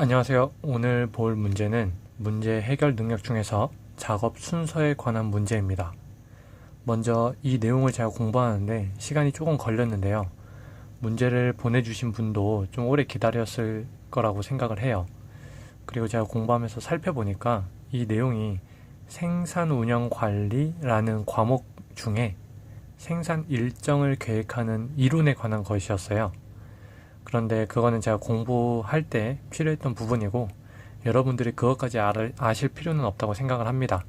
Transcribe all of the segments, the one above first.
안녕하세요. 오늘 볼 문제는 문제 해결 능력 중에서 작업 순서에 관한 문제입니다. 먼저 이 내용을 제가 공부하는데 시간이 조금 걸렸는데요. 문제를 보내주신 분도 좀 오래 기다렸을 거라고 생각을 해요. 그리고 제가 공부하면서 살펴보니까 이 내용이 생산 운영 관리라는 과목 중에 생산 일정을 계획하는 이론에 관한 것이었어요. 그런데 그거는 제가 공부할 때 필요했던 부분이고 여러분들이 그것까지 아실 필요는 없다고 생각을 합니다.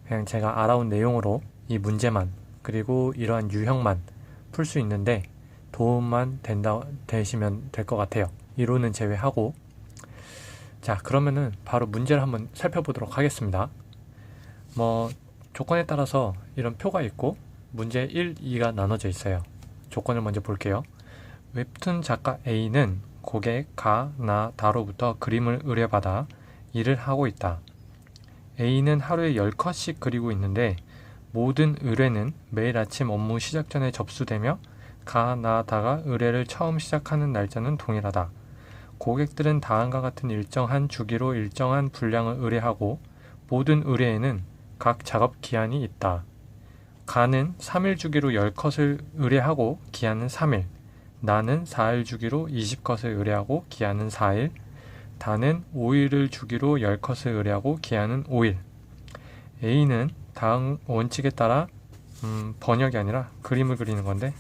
그냥 제가 알아온 내용으로 이 문제만 그리고 이러한 유형만 풀 수 있는데 도움만 되시면 될 것 같아요. 이론은 제외하고. 자, 그러면은 바로 문제를 한번 살펴보도록 하겠습니다. 조건에 따라서 이런 표가 있고 문제 1, 2가 나눠져 있어요. 조건을 먼저 볼게요. 웹툰 작가 A는 고객 가, 나, 다로부터 그림을 의뢰받아 일을 하고 있다. A는 하루에 10컷씩 그리고 있는데 모든 의뢰는 매일 아침 업무 시작 전에 접수되며 가, 나, 다가 의뢰를 처음 시작하는 날짜는 동일하다. 고객들은 다음과 같은 일정한 주기로 일정한 분량을 의뢰하고 모든 의뢰에는 각 작업 기한이 있다. 가는 3일 주기로 10컷을 의뢰하고 기한은 3일. 나는 4일 주기로 20컷을 의뢰하고 기한은 4일, 다는 5일을 주기로 10컷을 의뢰하고 기한은 5일. A는 다음 원칙에 따라 번역이 아니라 그림을 그리는 건데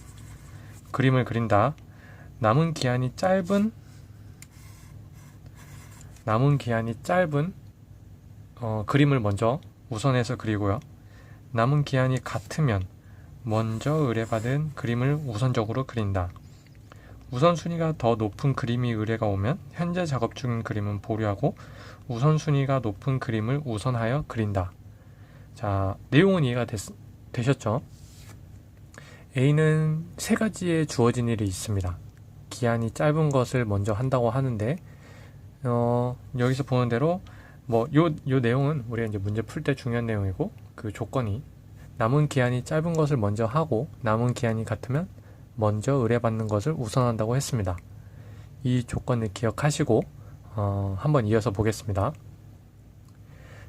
그림을 그린다. 남은 기한이 짧은 그림을 먼저 우선해서 그리고요. 남은 기한이 같으면 먼저 의뢰받은 그림을 우선적으로 그린다. 우선순위가 더 높은 그림이 의뢰가 오면 현재 작업 중인 그림은 보류하고 우선순위가 높은 그림을 우선하여 그린다. 자, 내용은 이해가 되셨죠? A는 세 가지의 주어진 일이 있습니다. 기한이 짧은 것을 먼저 한다고 하는데 여기서 보는 대로 요 내용은 우리가 이제 문제 풀 때 중요한 내용이고 그 조건이 남은 기한이 짧은 것을 먼저 하고 남은 기한이 같으면 먼저 의뢰받는 것을 우선한다고 했습니다. 이 조건을 기억하시고 한번 이어서 보겠습니다.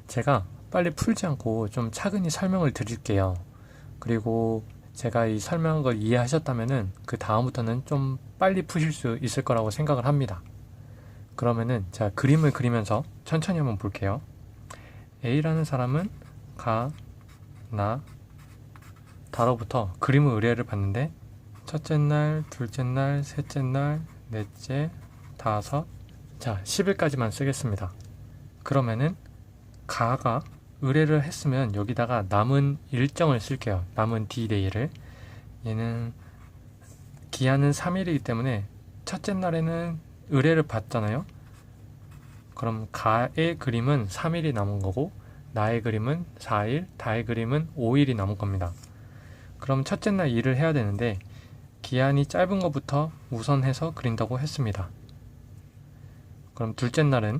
제가 빨리 풀지 않고 좀 차근히 설명을 드릴게요. 그리고 제가 이 설명한 걸 이해하셨다면은 그 다음부터는 좀 빨리 푸실 수 있을 거라고 생각을 합니다. 그러면은 제가 그림을 그리면서 천천히 한번 볼게요. A라는 사람은 가, 나, 다로부터 그림을 의뢰를 받는데 첫째 날, 둘째 날, 셋째 날, 넷째, 다섯. 자, 10일까지만 쓰겠습니다. 그러면은 가가 의뢰를 했으면 여기다가 남은 일정을 쓸게요. 남은 D-Day를. 얘는 기한은 3일이기 때문에 첫째 날에는 의뢰를 받잖아요. 그럼 가의 그림은 3일이 남은 거고 나의 그림은 4일, 다의 그림은 5일이 남은 겁니다. 그럼 첫째 날 일을 해야 되는데 기한이 짧은 것부터 우선해서 그린다고 했습니다. 그럼 둘째 날은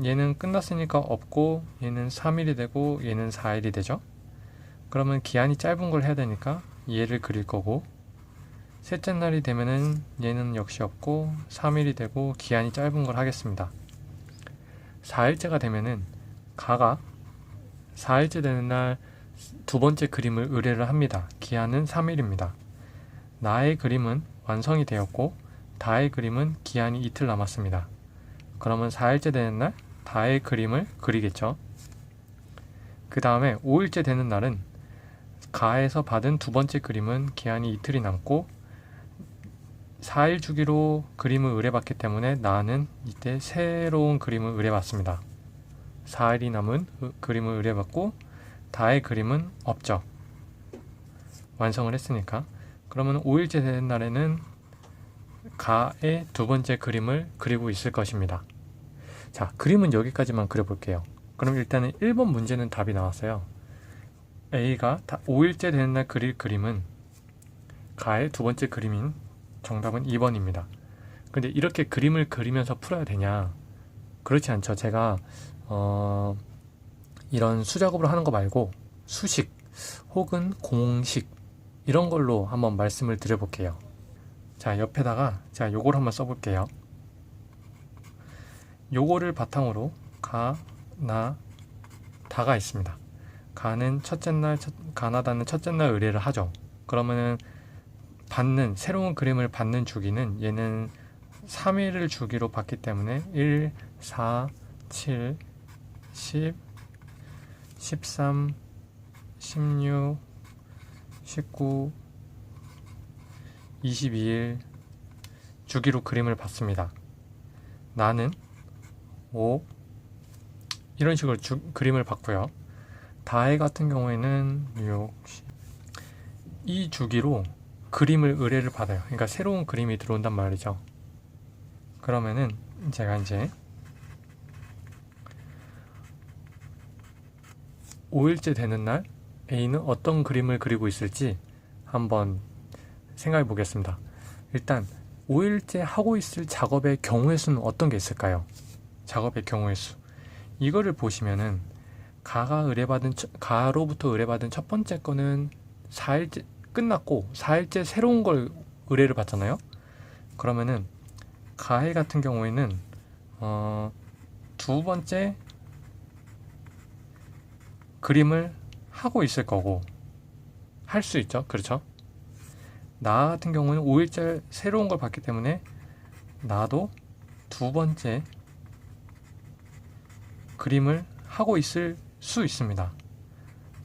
얘는 끝났으니까 없고 얘는 3일이 되고 얘는 4일이 되죠. 그러면 기한이 짧은 걸 해야 되니까 얘를 그릴 거고 셋째 날이 되면은 얘는 역시 없고 3일이 되고 기한이 짧은 걸 하겠습니다. 4일째가 되면은 가가 4일째 되는 날 두 번째 그림을 의뢰를 합니다. 기한은 3일입니다. 나의 그림은 완성이 되었고 다의 그림은 기한이 이틀 남았습니다. 그러면 4일째 되는 날 다의 그림을 그리겠죠. 그 다음에 5일째 되는 날은 가에서 받은 두 번째 그림은 기한이 이틀이 남고 4일 주기로 그림을 의뢰받기 때문에 나는 이때 새로운 그림을 의뢰받습니다. 4일이 남은 그림을 의뢰받고 다의 그림은 없죠. 완성을 했으니까. 그러면 5일째 되는 날에는 가의 두 번째 그림을 그리고 있을 것입니다. 자, 그림은 여기까지만 그려볼게요. 그럼 일단은 1번 문제는 답이 나왔어요. A가 5일째 되는 날 그릴 그림은 가의 두 번째 그림인 정답은 2번입니다. 근데 이렇게 그림을 그리면서 풀어야 되냐? 그렇지 않죠. 제가 이런 수작업으로 하는 거 말고 수식 혹은 공식 이런 걸로 한번 말씀을 드려볼게요. 자, 옆에다가 제가 요걸 한번 써볼게요. 요거를 바탕으로 가, 나, 다가 있습니다. 가는 첫째 날, 가나다는 첫째 날 의뢰를 하죠. 그러면은 새로운 그림을 받는 주기는 얘는 3일을 주기로 받기 때문에 1, 4, 7, 10, 13, 16, 19, 22일 주기로 그림을 받습니다. 나는 5 이런 식으로 그림을 받고요. 다해 같은 경우에는 6, 10. 이 주기로 그림을 의뢰를 받아요. 그러니까 새로운 그림이 들어온단 말이죠. 그러면은 제가 이제 5일째 되는 날 A는 어떤 그림을 그리고 있을지 한번 생각해 보겠습니다. 일단 5일째 하고 있을 작업의 경우의 수는 어떤 게 있을까요? 작업의 경우의 수. 이거를 보시면은 가로부터 의뢰받은 첫 번째 거는 4일째 끝났고 4일째 새로운 걸 의뢰를 받잖아요. 그러면은 가해 같은 경우에는 두 번째 그림을 하고 있을 거고 할 수 있죠. 그렇죠? 나 같은 경우는 5일째 새로운 걸 받기 때문에 나도 두 번째 그림을 하고 있을 수 있습니다.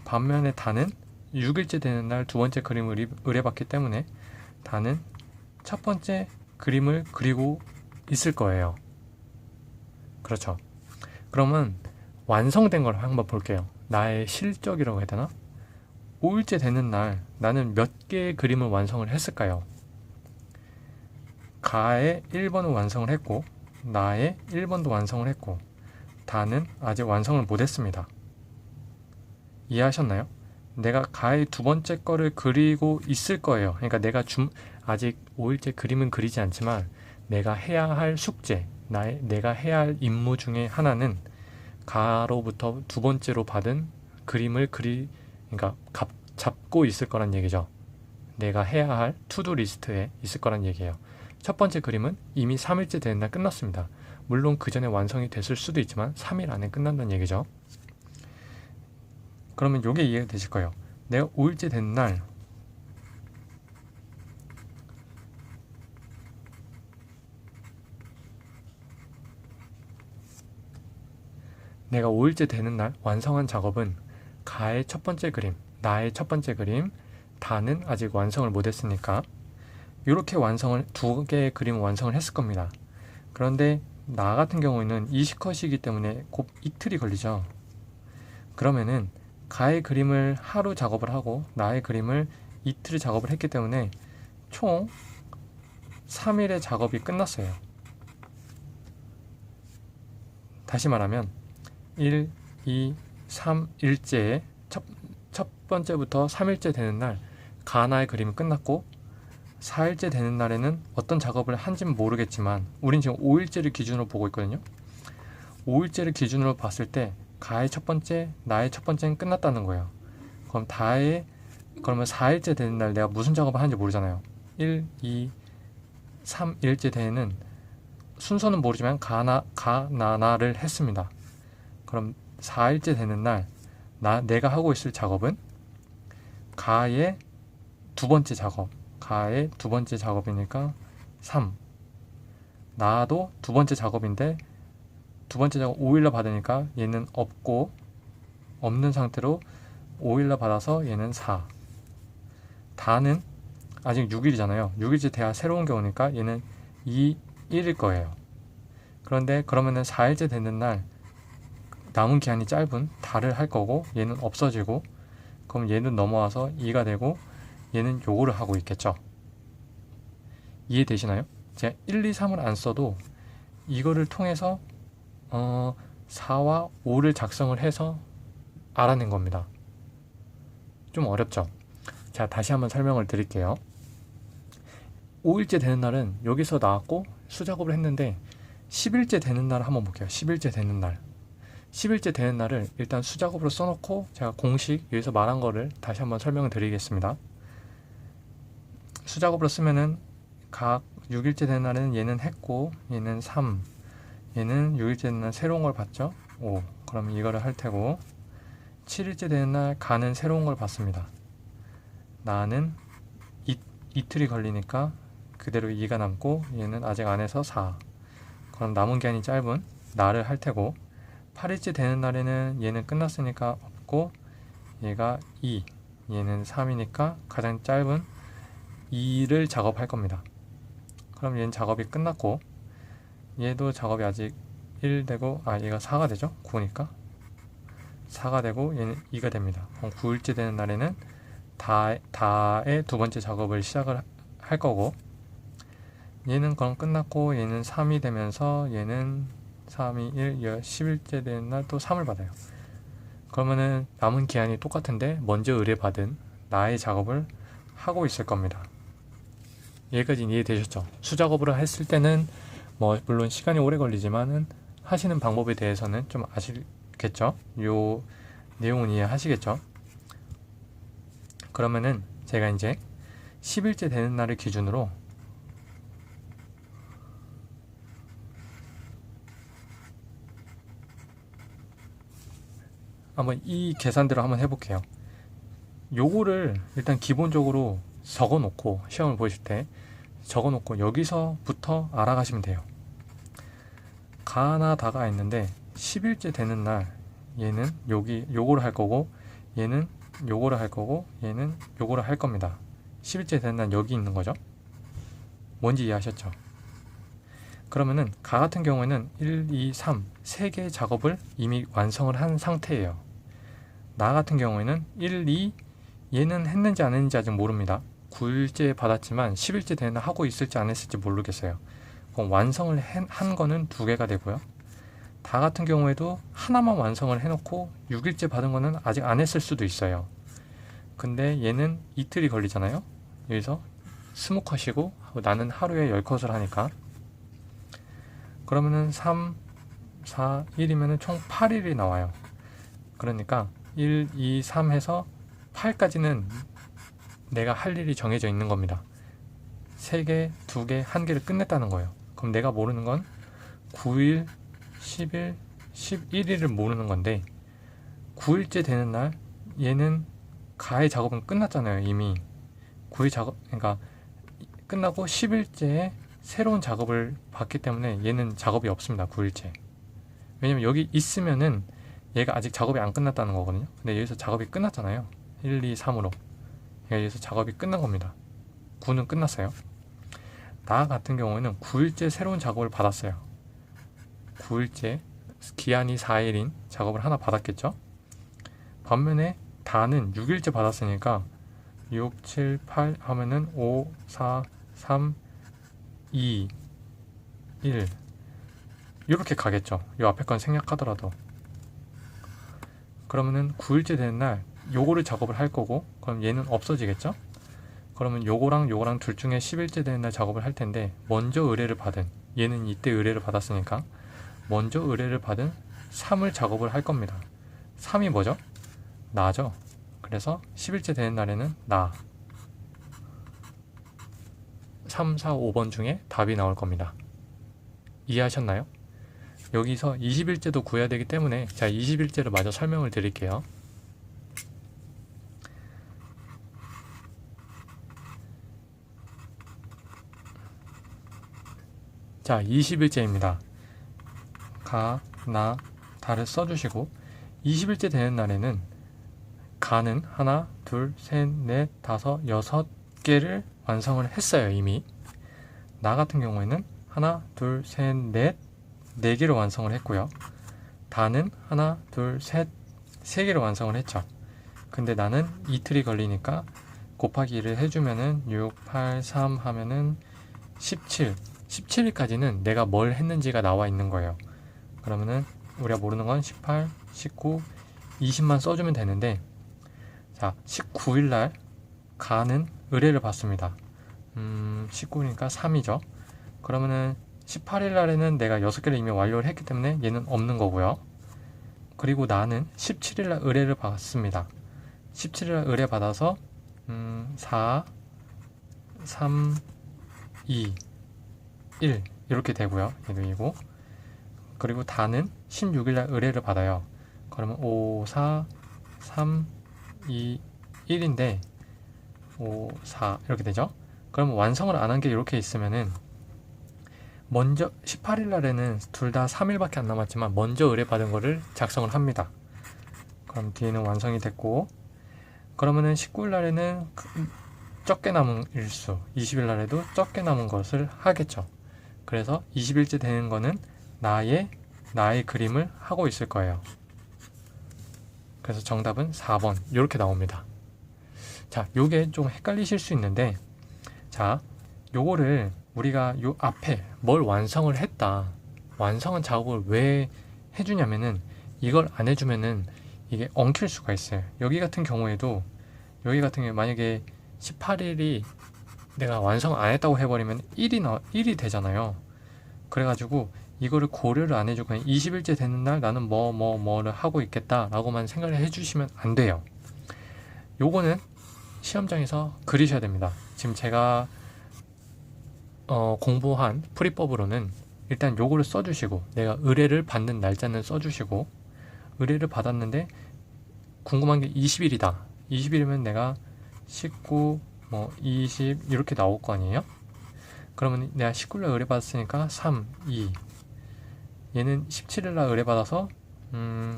반면에 다는 6일째 되는 날 두 번째 그림을 의뢰받기 때문에 다는 첫 번째 그림을 그리고 있을 거예요. 그렇죠. 그러면 완성된 걸 한번 볼게요. 나의 실적이라고 해야 되나? 5일째 되는 날 나는 몇 개의 그림을 완성을 했을까요? 가의 1번을 완성을 했고 나의 1번도 완성을 했고 다는 아직 완성을 못했습니다. 이해하셨나요? 내가 가의 두 번째 거를 그리고 있을 거예요. 그러니까 내가 아직 5일째 그림은 그리지 않지만 내가 해야 할 숙제, 내가 해야 할 임무 중에 하나는 가로부터 두 번째로 받은 그림을 그러니까 잡고 있을 거란 얘기죠. 내가 해야 할 투두 리스트에 있을 거란 얘기예요. 첫 번째 그림은 이미 3일째 되는 날 끝났습니다. 물론 그 전에 완성이 됐을 수도 있지만 3일 안에 끝난다는 얘기죠. 그러면 이게 이해가 되실 거예요. 내가 5일째 된 날 내가 5일째 되는 날 완성한 작업은 가의 첫 번째 그림, 나의 첫 번째 그림, 다는 아직 완성을 못했으니까 이렇게 두 개의 그림을 완성을 했을 겁니다. 그런데 나 같은 경우에는 20컷이기 때문에 곧 이틀이 걸리죠. 그러면은 가의 그림을 하루 작업을 하고 나의 그림을 이틀 작업을 했기 때문에 총 3일의 작업이 끝났어요. 다시 말하면 1, 2, 3일째에 첫 번째부터 3일째 되는 날 가나의 그림이 끝났고 4일째 되는 날에는 어떤 작업을 한지는 모르겠지만 우린 지금 5일째를 기준으로 보고 있거든요. 5일째를 기준으로 봤을 때 가의 첫 번째, 나의 첫 번째는 끝났다는 거예요. 그러면 4일째 되는 날 내가 무슨 작업을 하는지 모르잖아요. 1, 2, 3일째 되는 순서는 모르지만 가나를 했습니다. 그럼 4일째 되는 날 내가 하고 있을 작업은 가의 두 번째 작업이니까 3. 나도 두 번째 작업인데 두 번째 작업 5일날 받으니까 얘는 없는 상태로 5일날 받아서 얘는 4. 다는 아직 6일이잖아요. 6일째 돼야 새로운 게 오니까 얘는 2, 1일 거예요. 그러면은 4일째 되는 날 남은 기한이 짧은 다를 할 거고 얘는 없어지고 그럼 얘는 넘어와서 2가 되고 얘는 요거를 하고 있겠죠. 이해되시나요? 제가 1, 2, 3을 안 써도 이거를 통해서 4와 5를 작성을 해서 알아낸 겁니다. 좀 어렵죠? 자, 다시 한번 설명을 드릴게요. 5일째 되는 날은 여기서 나왔고 수작업을 했는데 10일째 되는 날을 한번 볼게요. 10일째 되는 날을 일단 수작업으로 써놓고 제가 공식 여기서 말한 거를 다시 한번 설명을 드리겠습니다. 수작업으로 쓰면은 각 6일째 되는 날에는 얘는 했고 얘는 3, 얘는 6일째 되는 날 새로운 걸 받죠. 5. 그럼 이거를 할 테고 7일째 되는 날 가는 새로운 걸 받습니다. 나는 이틀이 걸리니까 그대로 2가 남고 얘는 아직 안 해서 4. 그럼 남은 기한이 짧은 나를 할 테고 8일째 되는 날에는 얘는 끝났으니까 없고 얘가 2, 얘는 3이니까 가장 짧은 2를 작업할 겁니다. 그럼 얘는 작업이 끝났고 얘도 작업이 아직 1 되고 얘가 4가 되죠? 9니까 4가 되고 얘는 2가 됩니다. 그럼 9일째 되는 날에는 다의 두 번째 작업을 시작을 할 거고 얘는 그럼 끝났고 얘는 3이 되면서 얘는 3이 1, 10일째 되는 날 또 3을 받아요. 그러면은 남은 기한이 똑같은데 먼저 의뢰받은 나의 작업을 하고 있을 겁니다. 여기까지 이해되셨죠? 수작업으로 했을 때는 뭐 물론 시간이 오래 걸리지만은 하시는 방법에 대해서는 좀 아시겠죠? 요 내용은 이해하시겠죠? 그러면은 제가 이제 10일째 되는 날을 기준으로 한번 이 계산대로 한번 해볼게요. 요거를 일단 기본적으로 적어 놓고 시험을 보실 때 적어 놓고 여기서부터 알아가시면 돼요. 가나 다가 있는데 10일째 되는 날 얘는 요거를 할 거고 얘는 요거를 할 거고 얘는 요거를 할 겁니다. 10일째 되는 날 여기 있는 거죠. 뭔지 이해하셨죠? 그러면은 가 같은 경우에는 1, 2, 3 3개의 작업을 이미 완성을 한 상태예요. 나 같은 경우에는 1, 2 얘는 했는지 안 했는지 아직 모릅니다. 9일째 받았지만 10일째 되는 날 하고 있을지 안 했을지 모르겠어요. 그럼 완성을 한 거는 2개가 되고요. 다 같은 경우에도 하나만 완성을 해놓고 6일째 받은 거는 아직 안 했을 수도 있어요. 근데 얘는 이틀이 걸리잖아요. 여기서 20컷이고 나는 하루에 10컷을 하니까 그러면은 3, 4, 1이면은 총 8일이 나와요. 그러니까 1, 2, 3 해서 8까지는 내가 할 일이 정해져 있는 겁니다. 3개, 2개, 1개를 끝냈다는 거예요. 그럼 내가 모르는 건 9일, 10일, 11일을 모르는 건데 9일째 되는 날 얘는 가의 작업은 끝났잖아요. 이미 9일 작업, 그러니까 끝나고 10일째에 새로운 작업을 받기 때문에 얘는 작업이 없습니다. 9일째. 왜냐면 여기 있으면은 얘가 아직 작업이 안 끝났다는 거거든요. 근데 여기서 작업이 끝났잖아요. 1, 2, 3으로. 여기서 작업이 끝난 겁니다. 9는 끝났어요. 나 같은 경우에는 9일째 새로운 작업을 받았어요. 9일째 기한이 4일인 작업을 하나 받았겠죠. 반면에 다는 6일째 받았으니까 6, 7, 8 하면은 5, 4, 3, 2, 1 이렇게 가겠죠. 이 앞에 건 생략하더라도. 그러면은 9일째 되는 날 요거를 작업을 할 거고 그럼 얘는 없어지겠죠. 그러면 요거랑 둘 중에 10일째 되는 날 작업을 할 텐데 먼저 의뢰를 받은 얘는 이때 의뢰를 받았으니까 먼저 의뢰를 받은 3을 작업을 할 겁니다. 3이 뭐죠? 나죠. 그래서 10일째 되는 날에는 나 3, 4, 5번 중에 답이 나올 겁니다. 이해하셨나요? 여기서 20일째도 구해야 되기 때문에 자 20일째를 마저 설명을 드릴게요. 자 20일째입니다. 가, 나, 다를 써주시고 20일째 되는 날에는 가는 하나, 둘, 셋, 넷, 다섯, 6개를 완성을 했어요. 이미. 나 같은 경우에는 하나, 둘, 셋, 넷, 4개를 완성을 했고요. 다는 하나, 둘, 셋, 3개를 완성을 했죠. 근데 나는 이틀이 걸리니까 곱하기 1을 해주면은 6, 8, 3 하면은 17. 17일까지는 내가 뭘 했는지가 나와 있는 거예요. 그러면은 우리가 모르는 건 18, 19, 20만 써주면 되는데 자 19일날 가는 의뢰를 받습니다. 19니까 3이죠. 그러면은 18일날에는 내가 6개를 이미 완료를 했기 때문에 얘는 없는 거고요. 그리고 나는 17일날 의뢰를 받습니다. 17일날 의뢰 받아서 4, 3, 2, 1 이렇게 되고요. 얘도 이고 그리고 다는 16일날 의뢰를 받아요. 그러면 5, 4, 3, 2, 1인데 5, 4 이렇게 되죠. 그러면 완성을 안 한 게 이렇게 있으면은 먼저 18일 날에는 둘 다 3일밖에 안 남았지만 먼저 의뢰받은 거를 작성을 합니다. 그럼 뒤에는 완성이 됐고, 그러면은 19일 날에는 적게 남은 일수, 20일 날에도 적게 남은 것을 하겠죠. 그래서 20일째 되는 거는 나의 그림을 하고 있을 거예요. 그래서 정답은 4번 이렇게 나옵니다. 자, 요게 좀 헷갈리실 수 있는데, 자, 요거를 우리가 요 앞에 뭘 완성을 했다, 완성한 작업을 왜 해주냐면은 이걸 안 해주면은 이게 엉킬 수가 있어요. 여기 같은 경우에도 만약에 18일이 내가 완성 안 했다고 해버리면 1이 되잖아요. 그래가지고 이거를 고려를 안 해주고 그냥 20일째 되는 날 나는 뭐를 하고 있겠다 라고만 생각을 해주시면 안 돼요. 요거는 시험장에서 그리셔야 됩니다. 지금 제가 공부한 풀이법으로는 일단 요거를 써주시고, 내가 의뢰를 받는 날짜는 써주시고, 의뢰를 받았는데 궁금한 게 20일이다. 20일이면 내가 19, 20 이렇게 나올 거 아니에요? 그러면 내가 19일날 의뢰 받았으니까 3, 2. 얘는 17일날 의뢰 받아서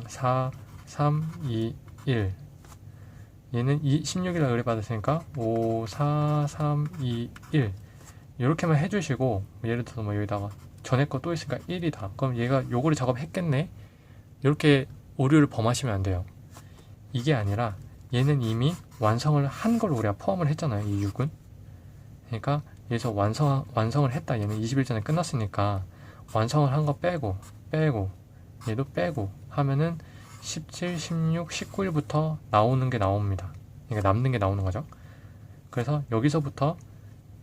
4, 3, 2, 1. 얘는 16일날 의뢰 받았으니까 5, 4, 3, 2, 1. 이렇게만 해주시고, 예를 들어서 여기다가 전에 거 또 있으니까 1이다. 그럼 얘가 요거를 작업했겠네? 이렇게 오류를 범하시면 안 돼요. 이게 아니라 얘는 이미 완성을 한 걸 우리가 포함을 했잖아요. 이 6은. 그러니까 여기서 완성을 했다. 얘는 20일 전에 끝났으니까 완성을 한 거 빼고 얘도 빼고 하면은 17, 16, 19일부터 나오는 게 나옵니다. 그러니까 남는 게 나오는 거죠. 그래서 여기서부터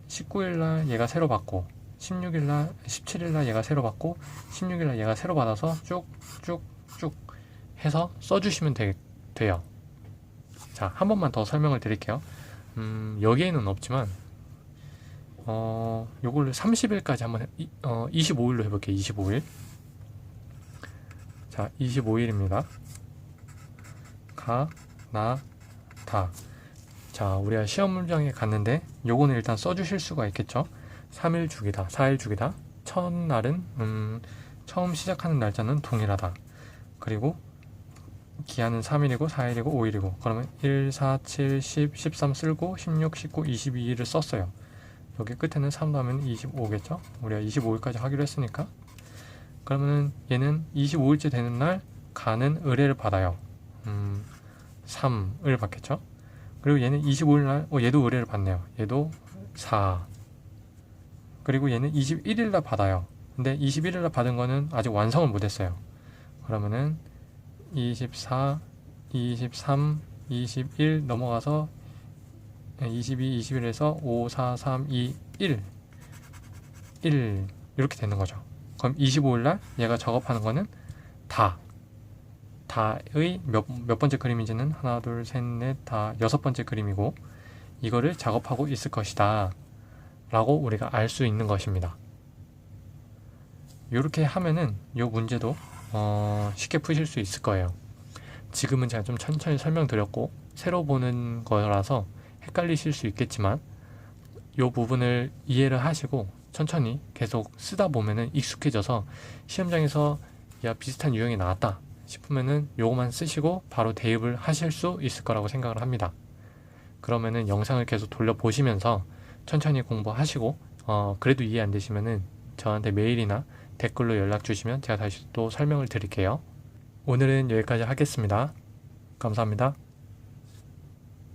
19일날 얘가 새로 받고 17일날 얘가 새로 받고 16일날 얘가 새로 받아서 쭉쭉쭉 해서 써주시면 돼요. 자, 한 번만 더 설명을 드릴게요. 여기에는 없지만 요걸 30일까지 한번 25일로 해볼게요. 25일. 자, 25일입니다. 다. 자, 우리가 시험 문장에 갔는데 요거는 일단 써주실 수가 있겠죠. 3일 주기다, 4일 주기다. 첫날은 처음 시작하는 날짜는 동일하다. 그리고 기한은 3일이고 4일이고 5일이고, 그러면 1, 4, 7, 10, 13 쓸고 16, 19, 22일을 썼어요. 여기 끝에는 3 하면 25겠죠. 우리가 25일까지 하기로 했으니까. 그러면은 얘는 25일째 되는 날 가는 의뢰를 받아요. 3을 받겠죠. 그리고 얘는 25일 날 얘도 의뢰를 받네요. 얘도 4. 그리고 얘는 21일 날 받아요. 근데 21일 날 받은 거는 아직 완성을 못 했어요. 그러면은 24, 23, 21 넘어가서 22, 21에서 5, 4, 3, 2, 1 이렇게 되는 거죠. 그럼 25일 날 얘가 작업하는 거는 다의 몇 번째 그림인지는 하나, 둘, 셋, 넷, 다 6번째 그림이고, 이거를 작업하고 있을 것이다 라고 우리가 알 수 있는 것입니다. 이렇게 하면은 이 문제도 쉽게 푸실 수 있을 거예요. 지금은 제가 좀 천천히 설명드렸고 새로 보는 거라서 헷갈리실 수 있겠지만, 이 부분을 이해를 하시고 천천히 계속 쓰다 보면은 익숙해져서 시험장에서 야, 비슷한 유형이 나왔다 싶으면은 요거만 쓰시고 바로 대입을 하실 수 있을 거라고 생각을 합니다. 그러면은 영상을 계속 돌려보시면서 천천히 공부하시고, 그래도 이해 안 되시면은 저한테 메일이나 댓글로 연락 주시면 제가 다시 또 설명을 드릴게요. 오늘은 여기까지 하겠습니다. 감사합니다.